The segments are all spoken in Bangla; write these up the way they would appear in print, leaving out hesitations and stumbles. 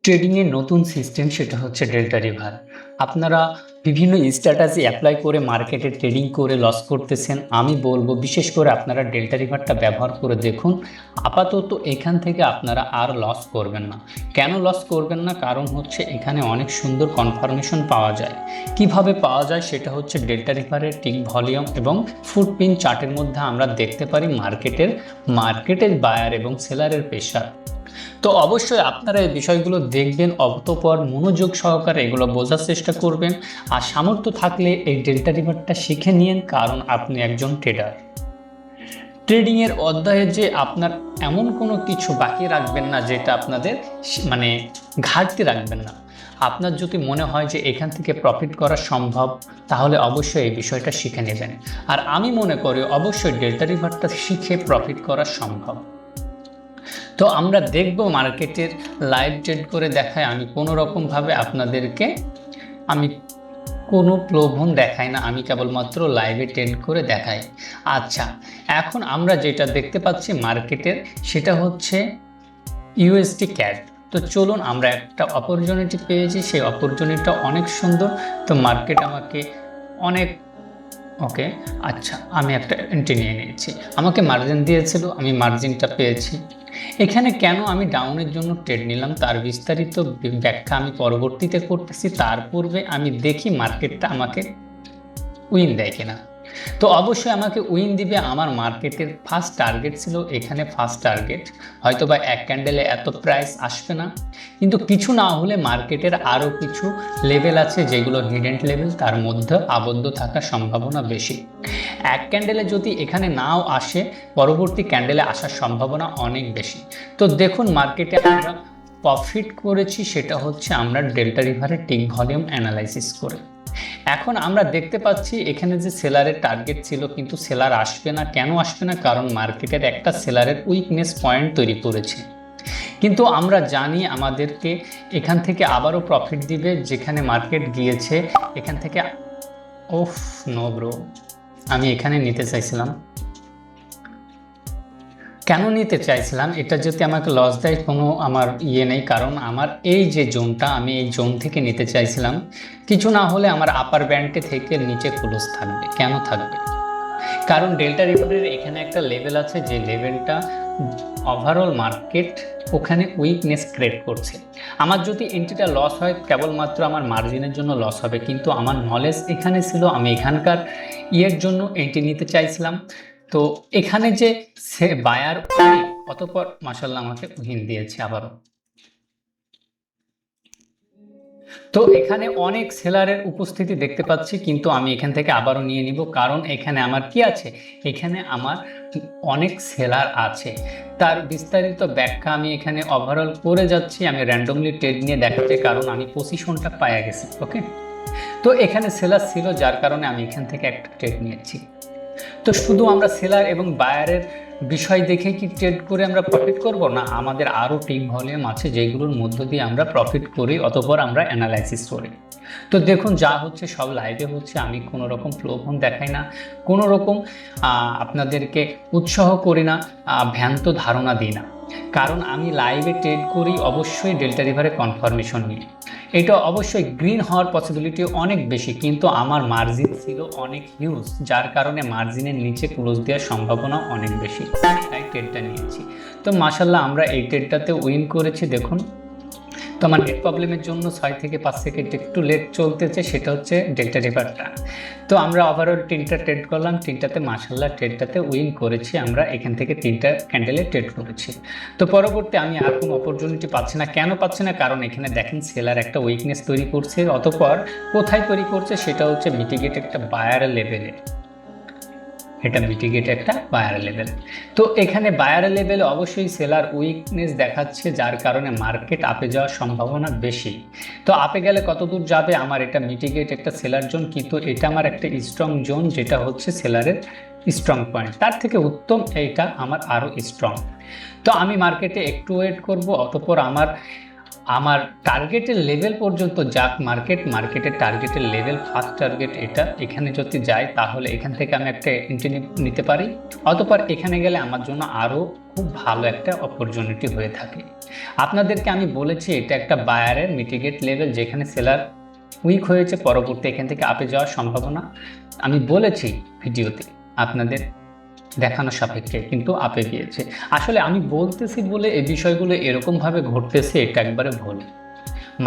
ট্রেডিংয়ের নতুন সিস্টেম সেটা হচ্ছে ডেল্টা রিভার। আপনারা বিভিন্ন স্ট্র্যাটেজি অ্যাপ্লাই করে মার্কেটে ট্রেডিং করে লস করতেছেন। আমি বলবো বিশেষ করে আপনারা ডেল্টা রিভারটা ব্যবহার করে দেখুন। আপাতত এখান থেকে আপনারা আর লস করবেন না। কেন লস করবেন না? কারণ হচ্ছে এখানে অনেক সুন্দর কনফার্মেশন পাওয়া যায়। কিভাবে পাওয়া যায় সেটা হচ্ছে ডেল্টা রিভারের টিক ভলিউম এবং ফুটপিন চার্টের মধ্যে আমরা দেখতে পারি মার্কেটের বায়ার এবং সেলারের প্রেশার। তো অবশ্যই আপনারা এই বিষয়গুলো দেখবেন, অতঃপর মনোযোগ সহকারে এগুলো বোঝার চেষ্টা করবেন। আর সামর্থ্য থাকলে এই ডেল্টা রিভারটা শিখে নিন, কারণ আপনি একজন ট্রেডার। ট্রেডিংয়ের অধ্যায়ে যে আপনার এমন কোনো কিছু বাকি রাখবেন না যেটা আপনাদের ঘাটতি রাখবেন না। আপনার যদি মনে হয় যে এখান থেকে প্রফিট করা সম্ভব, তাহলে অবশ্যই এই বিষয়টা শিখে নেবেন। আর আমি মনে করি অবশ্যই ডেল্টা রিভারটা শিখে প্রফিট করা সম্ভব। তো আমরা দেখব মার্কেটের লাইভ ট্রেড করে দেখায়। আমি কোনো রকমভাবে আপনাদেরকে কোনো প্রলোভন দেখাই না, আমি কেবলমাত্র লাইভে ট্রেড করে দেখাই। আচ্ছা, এখন আমরা যেটা দেখতে পাচ্ছি মার্কেটের, সেটা হচ্ছে ইউএসডি ক্যাড। তো চলুন, আমরা একটা অপরচুনিটি পেয়েছি, সেই অপরচুনিটিটা অনেক সুন্দর। তো মার্কেট আমাকে অনেক ওকে, আচ্ছা, আমি একটা এন্ট্রি নিয়ে নিয়েছি। আমাকে মার্জিন দিয়েছিল, আমি মার্জিনটা পেয়েছি। এখানে কেন আমি ডাউনের জন্য ট্রেড নিলাম তার বিস্তারিত ব্যাখ্যা আমি পরবর্তীতে করতেছি। তার পূর্বে আমি দেখি মার্কেটটা আমাকে উইন দেয় কিনা। তো অবশ্যই আমাকে উইন দিবে। আমার মার্কেটের ফার্স্ট টার্গেট ছিল এখানে, ফার্স্ট টার্গেট হয়তো বা এক ক্যান্ডেলে এত প্রাইস আসবে না, কিন্তু কিছু না হলে মার্কেটের আরও কিছু লেভেল আছে যেগুলো হিডেন লেভেল, তার মধ্যে আবদ্ধ থাকার সম্ভাবনা বেশি। এক ক্যান্ডেলে যদি এখানে নাও আসে, পরবর্তী ক্যান্ডেলে আসার সম্ভাবনা অনেক বেশি। তো দেখুন মার্কেটে আমরা প্রফিট করেছি, সেটা হচ্ছে আমরা ডেল্টা রিভারের টিক ভলিউম অ্যানালাইসিস করে। এখন আমরা দেখতে পাচ্ছি এখানে যে সেলারের টার্গেট ছিল, কিন্তু সেলার আসবে না। কেন আসবে না? কারণ মার্কেটের একটা সেলারের উইকনেস পয়েন্ট তৈরি করেছে। কিন্তু আমরা জানি আমাদেরকে এখান থেকে আবারও প্রফিট দিবে, যেখানে মার্কেট গিয়েছে এখান থেকে। ওফ নো ব্রো, আমি এখানে নিতে চাইছিলাম। কেন নিতে চাইছিলাম? এটা যদি আমাকে লস দেয় কোনো আমার নেই, কারণ আমার এই যে জোনটা, আমি এই জোন থেকে নিতে চাইছিলাম। কিছু না হলে আমার আপার ব্যান্ডে থেকে নিচে ক্লোজ থাকবে। কেন থাকবে? কারণ ডেল্টা রিভারের এখানে একটা লেভেল আছে, যে লেভেলটা ওভারঅল মার্কেট ওখানে উইকনেস ক্রিয়েট করছে। আমার যদি এন্ট্রিটা লস হয়, কেবলমাত্র আমার মার্জিনের জন্য লস হবে, কিন্তু আমার নলেজ এখানে ছিল, আমি এখানকার জন্য এন্ট্রি নিতে চাইছিলাম। তো এখানে যে বায়ার, অতঃপর মাশাআল্লাহ আমাকে উইন দিয়েছে আবারও। তো এখানে অনেক সেলারের উপস্থিতি দেখতে পাচ্ছি, কিন্তু আমি এখান থেকে আবারও নিয়ে নিব, কারণ এখানে আমার কি আছে, এখানে আমার অনেক সেলার আছে। তার বিস্তারিত ব্যাখ্যা আমি এখানে ওভারঅল করে যাচ্ছি। আমি র্যান্ডমলি ট্রেড নিয়ে দেখাচ্ছি, কারণ আমি পজিশনটা পাইয়া গেছি। ওকে, তো এখানে সেলার ছিল, যার কারণে আমি এখান থেকে একটা ট্রেড নিয়েছি। তো শুধু আমরা সেলার এবং বায়ারের বিষয় দেখে কি ট্রেড করে আমরা প্রফিট করব না? আমাদের আরও টিক ভলিউম আছে যেগুলোর মধ্য দিয়ে আমরা প্রফিট করি, অতঃপর আমরা অ্যানালাইসিস করি। তো দেখুন, যা হচ্ছে সব লাইভে হচ্ছে। আমি কোনো রকম প্রলোভন দেখাই না, কোনো রকম আপনাদেরকে উৎসাহ করি না, ভ্রান্ত ধারণা দিই না। কারণ আমি লাইভে ট্রেড করি অবশ্যই ডেল্টা রিভারে কনফার্মেশন নিয়ে। এটা অবশ্যই গ্রিন হওয়ার পসিবিলিটি অনেক বেশি, কিন্তু আমার মার্জিন ছিল অনেক হিউজ, যার কারণে মার্জিনের নিচে ক্লোজ দেওয়ার সম্ভাবনা অনেক বেশি, তাই ট্রেডটা নিয়েছি। তো মাশাআল্লাহ আমরা এই ট্রেডটাতে উইন করেছি। দেখুন, তো আমার নেট প্রবলেমের জন্য 6 থেকে 5 সেকেন্ড একটু লেট চলতেছে, সেটা হচ্ছে ডেল্টা রিভারটা। তো আমরা ওভারঅল 3টা ট্রেড করলাম, 3টাতে মাশাআল্লাহ ট্রেডটাতে উইন করেছি। আমরা এখান থেকে 3টা ক্যান্ডেলে ট্রেড করেছি। তো পরবর্তী আমি আর কোনো অপরচুনিটি পাচ্ছি না। কেন পাচ্ছি না? কারণ এখানে দেখেন সেলার একটা উইকনেস তৈরি করছে, অতঃপর কোথায় তৈরি করছে, সেটা হচ্ছে মিটিগেট একটা বায়ার লেভেলে। এটা মিটিগেট একটা বায়ার লেভেল। তো এখানে বায়ার লেভেলে অবশ্যই সেলার উইকনেস দেখাচ্ছে, যার কারণে মার্কেট আপে যাওয়ার সম্ভাবনা বেশি। তো আপে গেলে কত দূর যাবে? আমার এটা মিটিগেট একটা সেলার জোন, কিন্তু এটা আমার একটা স্ট্রং জোন, যেটা হচ্ছে সেলারের স্ট্রং পয়েন্ট। তার থেকে উত্তম এইটা আমার আরও স্ট্রং। তো আমি মার্কেটে একটু ওয়েট করব, অতঃপর আমার টার্গেটের লেভেল পর্যন্ত যাক মার্কেটের টার্গেটের লেভেল, ফার্স্ট টার্গেট এটা। এখানে যদি যায় তাহলে এখান থেকে আমি একটা এন্ট্রি নিতে পারি, অতঃপর এখানে গেলে আমার জন্য আরও খুব ভালো একটা অপরচুনিটি হয়ে থাকে। আপনাদেরকে আমি বলেছি এটা একটা বায়ারের মিটিগেট লেভেল, যেখানে সেলার উইক হয়েছে, পরবর্তী এখান থেকে আপে যাওয়ার সম্ভাবনা আমি বলেছি ভিডিওতে আপনাদের দেখানো সাপেক্ষে, কিন্তু আপে গিয়েছে। আসলে আমি বলতেছি বলে এই বিষয়গুলো এরকমভাবে ঘটতেছে, এটা একবারে ভুল।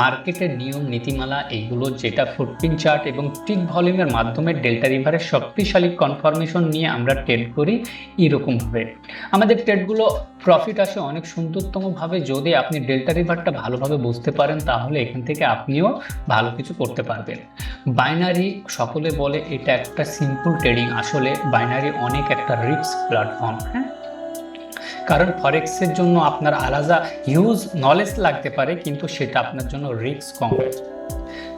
মার্কেটের নিয়ম নীতিমালা এইগুলো, যেটা ফুটপ্রিন্ট চার্ট এবং টিক ভলিউমের মাধ্যমে ডেল্টা রিভারের শক্তিশালী কনফার্মেশন নিয়ে আমরা ট্রেড করি। এরকমভাবে আমাদের ট্রেডগুলো প্রফিট আসে অনেক সুন্দরতমভাবে। যদি আপনি ডেল্টা রিভারটা ভালোভাবে বুঝতে পারেন, তাহলে এখান থেকে আপনিও ভালো কিছু করতে পারবেন। বাইনারি সকলে বলে এটা একটা সিম্পল ট্রেডিং, আসলে বাইনারি অনেক একটা রিস্ক প্ল্যাটফর্ম। হ্যাঁ, কারণ ফরেক্সের জন্য আপনার আলাদা হিউজ নলেজ লাগতে পারে, কিন্তু সেটা আপনার জন্য রিস্ক কম।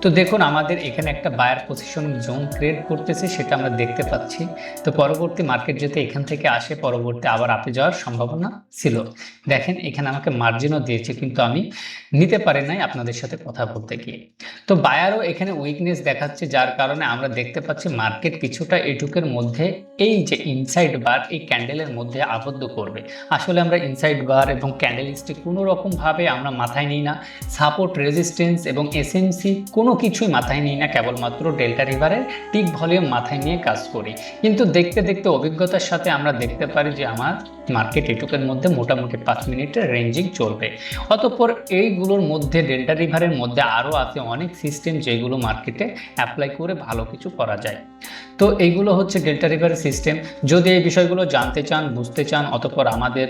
তো দেখুন আমাদের এখানে একটা বায়ার পজিশন জোন ক্রিয়েট করতেছে, সেটা আমরা দেখতে পাচ্ছি। তো পরবর্তী মার্কেট যদি এখান থেকে আসে, পরবর্তী আবার আপে যাওয়ার সম্ভাবনা ছিল। দেখেন এখানে আমাকে মার্জিনও দিয়েছে, কিন্তু আমি নিতে পারি নাই আপনাদের সাথে কথা বলতে গিয়ে। তো বায়ারও এখানে উইকনেস দেখাচ্ছে, যার কারণে আমরা দেখতে পাচ্ছি মার্কেট কিছুটা এটুকের মধ্যে এই যে ইনসাইড বার, এই ক্যান্ডেলের মধ্যে আবদ্ধ করবে। আসলে আমরা ইনসাইড বার এবং ক্যান্ডেল স্টিক কোনো রকমভাবে আমরা মাথায় নিই না, সাপোর্ট রেজিস্ট্যান্স এবং এসএমসি কোনো কিছুই মাথায় নিই না, কেবলমাত্র ডেল্টা রিভারের টিক ভলিউম মাথায় নিয়ে কাজ করি। কিন্তু দেখতে দেখতে অভিজ্ঞতার সাথে আমরা দেখতে পারি যে আমার মার্কেট এটুকের মধ্যে মোটামুটি 5 মিনিটের রেঞ্জিং চলবে। অতঃপর এইগুলোর মধ্যে ডেল্টা রিভারের মধ্যে আরও আছে অনেক সিস্টেম, যেগুলো মার্কেটে অ্যাপ্লাই করে ভালো কিছু করা যায়। তো এইগুলো হচ্ছে ডেল্টা রিভারের সিস্টেম। যদি এই বিষয়গুলো জানতে চান, বুঝতে চান, অতঃপর আমাদের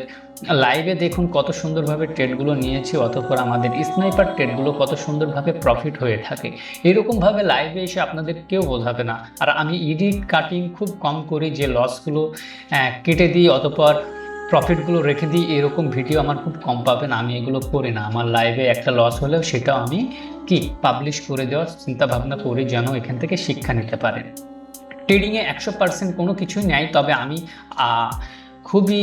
লাইভে দেখুন কত সুন্দরভাবে ট্রেডগুলো নিয়েছি, অতঃপর আমাদের স্নাইপার ট্রেডগুলো কত সুন্দরভাবে প্রফিট হয়ে থাকে। এরকমভাবে লাইভে এসে আপনাদের কেউ বোঝাবে না। আর আমি এডিট কাটিং খুব কম করি, যে লসগুলো কেটে দিই অতঃপর প্রফিটগুলো রেখে দিই, এরকম ভিডিও আমার খুব কম পাবেন। আমি এগুলো করি না। আমার লাইভে একটা লস হলেও সেটাও আমি পাবলিশ করে দেওয়ার চিন্তা ভাবনা করি, যেন এখান থেকে শিক্ষা নিতে পারেন। ট্রেডিংয়ে 100% কোনো কিছুই নেই, তবে আমি খুবই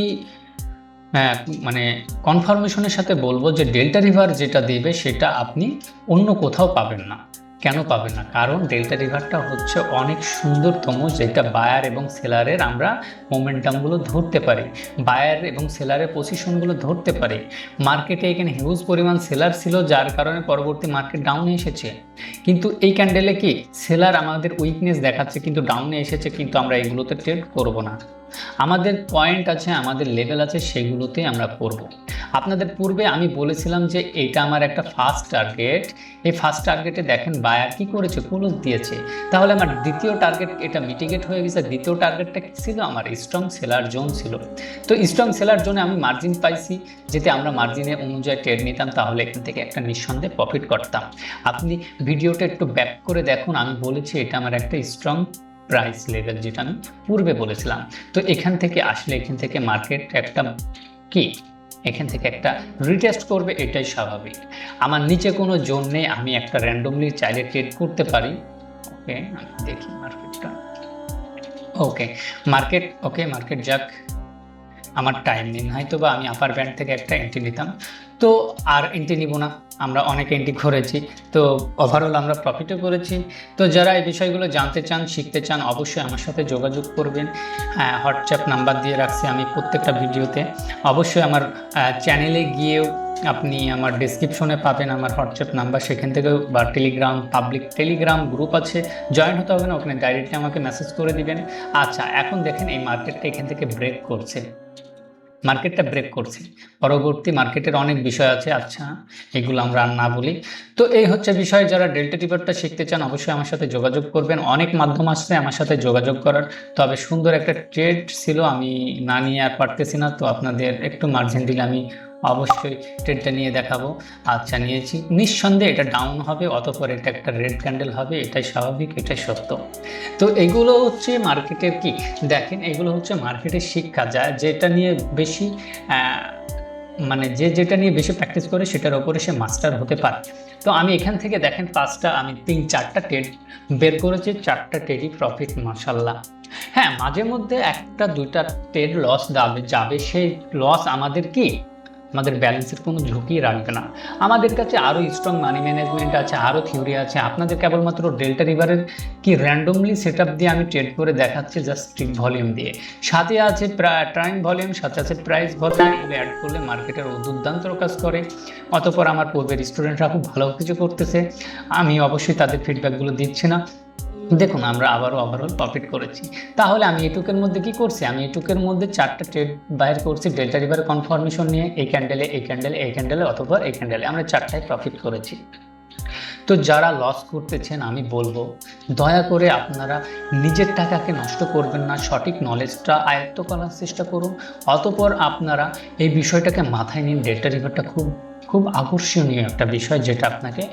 মানে কনফার্মেশনের সাথে বলবো যে ডেল্টা রিভার যেটা দেবে সেটা আপনি অন্য কোথাও পাবেন না। কেন পাবেন না? কারণ ডেল্টা রিভারটা হচ্ছে অনেক সুন্দরতম, যেটা বায়ার এবং সেলারের আমরা মোমেন্টামগুলো ধরতে পারি, বায়ার এবং সেলারের পজিশনগুলো ধরতে পারি। মার্কেটে এখানে হিউজ পরিমাণ সেলার ছিল, যার কারণে পরবর্তী মার্কেট ডাউনে এসেছে। কিন্তু এই ক্যান্ডেলে সেলার আমাদের উইকনেস দেখাচ্ছে, কিন্তু ডাউনে এসেছে, কিন্তু আমরা এগুলোতে ট্রেড করব না। আমাদের পয়েন্ট আছে, আমাদের লেভেল আছে, সেগুলোতে আমরা করব। আপনাদের পূর্বে আমি বলেছিলাম যে এটা আমার একটা ফার্স্ট টার্গেট। এই ফার্স্ট টার্গেটে দেখেন বায়ার কি করেছে, ক্লোজ দিয়েছে। তাহলে আমার দ্বিতীয় টার্গেট এটা মিটিগেট হয়ে গেছে। দ্বিতীয় টার্গেটটা কি ছিল? আমার স্ট্রং সেলার জোন ছিল। তো স্ট্রং সেলার জোনে আমি মার্জিন পাইছি, যেতে আমরা মার্জিনের অনুযায়ী ট্রেড নিতাম, তাহলে এখান থেকে একটা নিঃসন্দেহে প্রফিট করতাম। আপনি ভিডিওটা একটু ব্যাক করে দেখুন, আমি বলেছি এটা আমার একটা স্ট্রং প্রাইস লেভেল, যেটা আমি পূর্বে বলেছিলাম। তো এখান থেকে আসলে এখান থেকে মার্কেট একটা এখান থেকে একটা রিটেস্ট করবে, এটাই স্বাভাবিক। আমার নিচে কোনো জোন নেই, আমি একটা র্যান্ডমলি চাইলে ট্রেড করতে পারি। ওকে, আমি দেখি মার্কেটটা। ওকে মার্কেট যাক, আমার টাইম নেই, হয়তো বা আমি আপার ব্যান্ড থেকে একটা এন্ট্রি নিতাম, তো আর এন্ট্রি নিব না। আমরা অনেক এন্ট্রি করেছি, তো ওভারঅল আমরা প্রফিটও করেছি। তো যারা এই বিষয়গুলো জানতে চান, শিখতে চান, অবশ্যই আমার সাথে যোগাযোগ করবেন। হোয়াটসঅ্যাপ নাম্বার দিয়ে রাখছি আমি প্রত্যেকটা ভিডিওতে। অবশ্যই আমার চ্যানেলে গিয়েও আপনি আমার ডেসক্রিপশনে পাবেন আমার হোয়াটসঅ্যাপ নাম্বার, সেখান থেকেও, বা পাবলিক টেলিগ্রাম গ্রুপ আছে, জয়েন হতে হবে না, ওখানে ডাইরেক্টলি আমাকে মেসেজ করে দিবেন। আচ্ছা, এখন দেখেন এই মার্কেটটা এখান থেকে ব্রেক করছে, পরবর্তী মার্কেটের অনেক বিষয় আছে। আচ্ছা, এগুলো আমরা আর না বলি। তো এই হচ্ছে বিষয়। যারা ডেল্টা রিভারটা শিখতে চান, অবশ্যই আমার সাথে যোগাযোগ করবেন। অনেক মাধ্যম আসছে আমার সাথে যোগাযোগ করার, তবে সুন্দর একটা ট্রেড ছিল, আমি না নিয়ে আর পারতেছি না। তো আপনাদের একটু মার্জিন দিলে আমি অবশ্যই ট্রেডটা নিয়ে দেখাবো। আচ্ছা, নিয়েছি, নিঃসন্দেহে এটা ডাউন হবে, অতঃপর এটা একটা রেড ক্যান্ডেল হবে, এটাই স্বাভাবিক, এটাই সত্য। তো এগুলো হচ্ছে মার্কেটের দেখেন, এগুলো হচ্ছে মার্কেটের শিক্ষা, যেটা নিয়ে বেশি যেটা নিয়ে বেশি প্র্যাকটিস করে সেটার ওপরে সে মাস্টার হতে পারে। তো আমি এখান থেকে দেখেন আমি 3-4টা ট্রেড বের করেছি, 4টা ট্রেডই প্রফিট, মাশাআল্লাহ। হ্যাঁ, মাঝে মধ্যে 1-2টা ট্রেড লস যাবে, সেই লস আমাদের আমাদের ব্যালেন্সের কোনো ঝুঁকি রাখবে না। আমাদের কাছে আরও স্ট্রং মানি ম্যানেজমেন্ট আছে, আরও থিওরি আছে। আপনাদের কেবলমাত্র ডেল্টা রিভারের কি র্যান্ডমলি সেট আপ দিয়ে আমি ট্রেড করে দেখাচ্ছি, জাস্ট স্ট্রিক ভলিউম দিয়ে। সাথে আছে টাইম ভলিউম, সাথে আছে প্রাইস ভলিউম। এগুলো অ্যাড করলে মার্কেটের দুর্দান্ত কাজ করে। অতঃপর আমার পূর্বের স্টুডেন্টরা খুব ভালো কিছু করতেছে, আমি অবশ্যই তাদের ফিডব্যাকগুলো দিচ্ছি না। দেখুন আমরা আবারও ওভারঅল প্রফিট করেছি। তাহলে আমি এটুকের মধ্যে কি করছি, আমি এটুকের মধ্যে 4টা ট্রেড বাইর করছি ডেল্টা রিভার কনফার্মেশন নিয়ে। এই ক্যান্ডেলে, এই ক্যান্ডেলে, এই ক্যান্ডেলে, অথবা এই ক্যান্ডেলে আমরা 4টায় প্রফিট করেছি। তো যারা লস করতেছেন আমি বলবো দয়া করে আপনারা নিজের টাকাকে নষ্ট করবেন না, সঠিক নলেজটা আয়ত্ত করার চেষ্টা করুন। অতঃপর আপনারা এই বিষয়টাকে মাথায় নিন। ডেল্টা রিভারটা খুব খুব আকর্ষণীয় একটা বিষয়, যেটা আপনাকে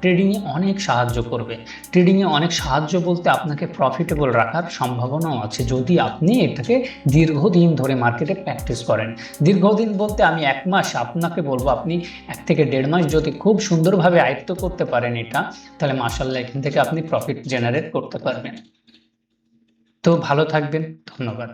ট্রেডিংয়ে অনেক সাহায্য করবে। ট্রেডিংয়ে অনেক সাহায্য বলতে আপনাকে প্রফিটেবল রাখার সম্ভাবনাও আছে, যদি আপনি এটাকে দীর্ঘদিন ধরে মার্কেটে প্র্যাকটিস করেন। দীর্ঘদিন বলতে আমি 1 মাস আপনাকে বলবো, আপনি 1 থেকে 1.5 মাস যদি খুব সুন্দরভাবে আয়ত্ত করতে পারেন এটা, তাহলে মাশাআল্লাহ এখান থেকে আপনি প্রফিট জেনারেট করতে পারবেন। তো ভালো থাকবেন, ধন্যবাদ।